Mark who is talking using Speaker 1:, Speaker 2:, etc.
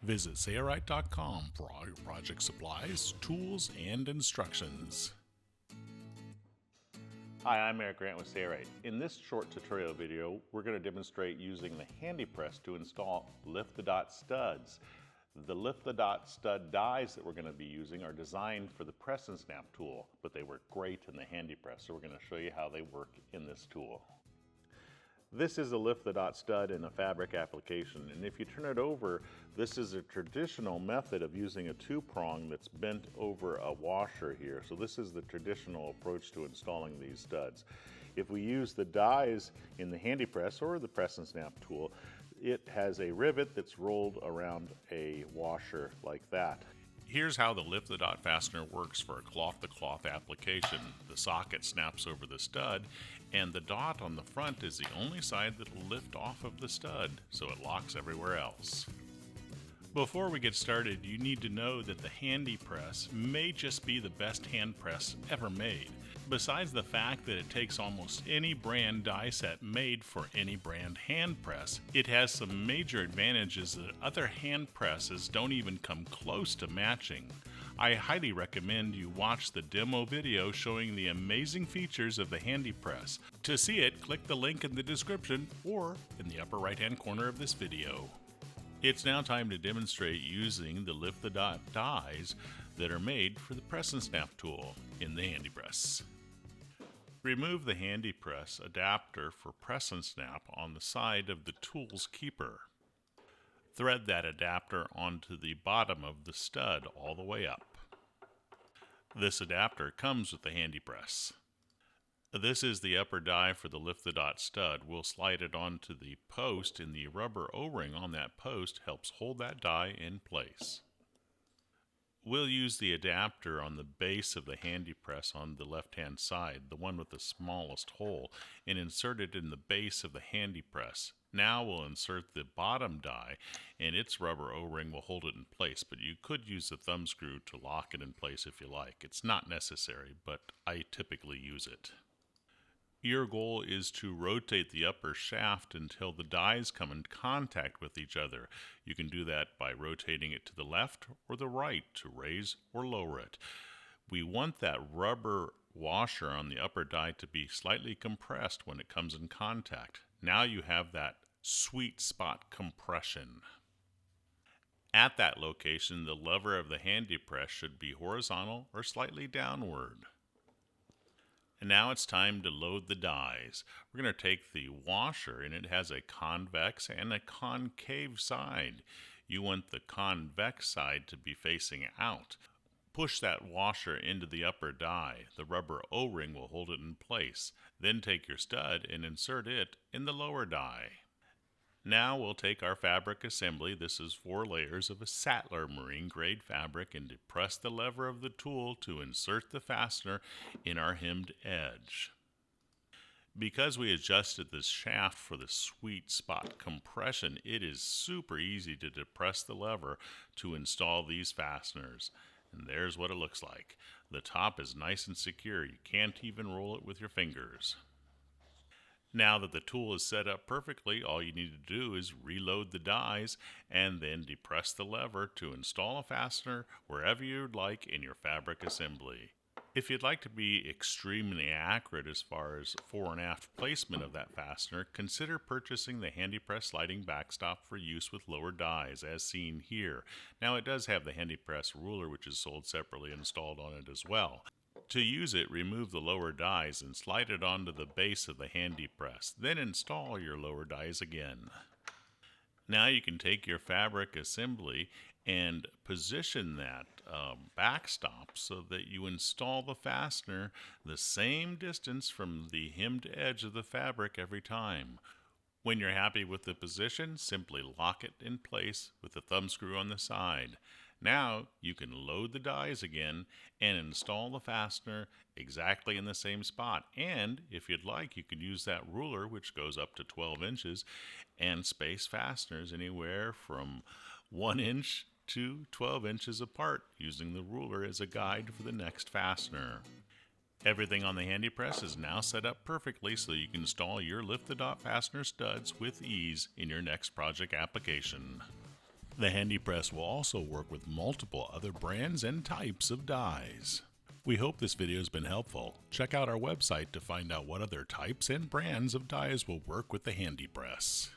Speaker 1: Visit Sailrite.com for all your project supplies, tools, and instructions.
Speaker 2: Hi, I'm Eric Grant with Sailrite. In this short tutorial video, we're going to demonstrate using the HandyPress to install lift-the-dot studs. The lift-the-dot stud dies that we're going to be using are designed for the press and snap tool, but they work great in the HandyPress, so we're going to show you how they work in this tool. This is a lift-the-dot stud in a fabric application, and if you turn it over, this is a traditional method of using a two-prong that's bent over a washer here. So this is the traditional approach to installing these studs. If we use the dies in the HandyPress or the press and snap tool, it has a rivet that's rolled around a washer like that.
Speaker 1: Here's how the lift-the-dot fastener works for a cloth-to-cloth application. The socket snaps over the stud, and the dot on the front is the only side that will lift off of the stud, so it locks everywhere else. Before we get started, you need to know that the HandyPress may just be the best hand press ever made. Besides the fact that it takes almost any brand die set made for any brand hand press, it has some major advantages that other hand presses don't even come close to matching. I highly recommend you watch the demo video showing the amazing features of the HandyPress. To see it, click the link in the description or in the upper right hand corner of this video. It's now time to demonstrate using the lift-the-dot dies that are made for the press and snap tool in the HandyPress. Remove the HandyPress adapter for press and snap on the side of the tool's keeper. Thread that adapter onto the bottom of the stud all the way up. This adapter comes with the HandyPress. This is the upper die for the lift-the-dot stud. We'll slide it onto the post, and the rubber O-ring on that post helps hold that die in place. We'll use the adapter on the base of the HandyPress on the left-hand side, the one with the smallest hole, and insert it in the base of the HandyPress. Now we'll insert the bottom die, and its rubber O-ring will hold it in place, but you could use the thumb screw to lock it in place if you like. It's not necessary, but I typically use it. Your goal is to rotate the upper shaft until the dies come in contact with each other. You can do that by rotating it to the left or the right to raise or lower it. We want that rubber washer on the upper die to be slightly compressed when it comes in contact. Now you have that sweet spot compression. At that location, the lever of the HandyPress should be horizontal or slightly downward. And now it's time to load the dies. We're going to take the washer, and it has a convex and a concave side. You want the convex side to be facing out. Push that washer into the upper die. The rubber O-ring will hold it in place. Then take your stud and insert it in the lower die. Now we'll take our fabric assembly. This is 4 layers of a Sattler marine grade fabric, and depress the lever of the tool to insert the fastener in our hemmed edge. Because we adjusted this shaft for the sweet spot compression, it is super easy to depress the lever to install these fasteners. And there's what it looks like. The top is nice and secure. You can't even roll it with your fingers. Now that the tool is set up perfectly, all you need to do is reload the dies and then depress the lever to install a fastener wherever you'd like in your fabric assembly. If you'd like to be extremely accurate as far as fore and aft placement of that fastener, consider purchasing the HandyPress sliding backstop for use with lower dies, as seen here. Now it does have the HandyPress ruler, which is sold separately and installed on it as well. To use it, remove the lower dies and slide it onto the base of the HandyPress. Then install your lower dies again. Now you can take your fabric assembly and position that backstop so that you install the fastener the same distance from the hemmed edge of the fabric every time. When you're happy with the position, simply lock it in place with the thumb screw on the side. Now you can load the dies again and install the fastener exactly in the same spot. And if you'd like, you can use that ruler, which goes up to 12 inches, and space fasteners anywhere from 1 inch to 12 inches apart, using the ruler as a guide for the next fastener. Everything on the HandyPress is now set up perfectly so you can install your lift-the-dot fastener studs with ease in your next project application. The HandyPress will also work with multiple other brands and types of dies. We hope this video has been helpful. Check out our website to find out what other types and brands of dies will work with the HandyPress.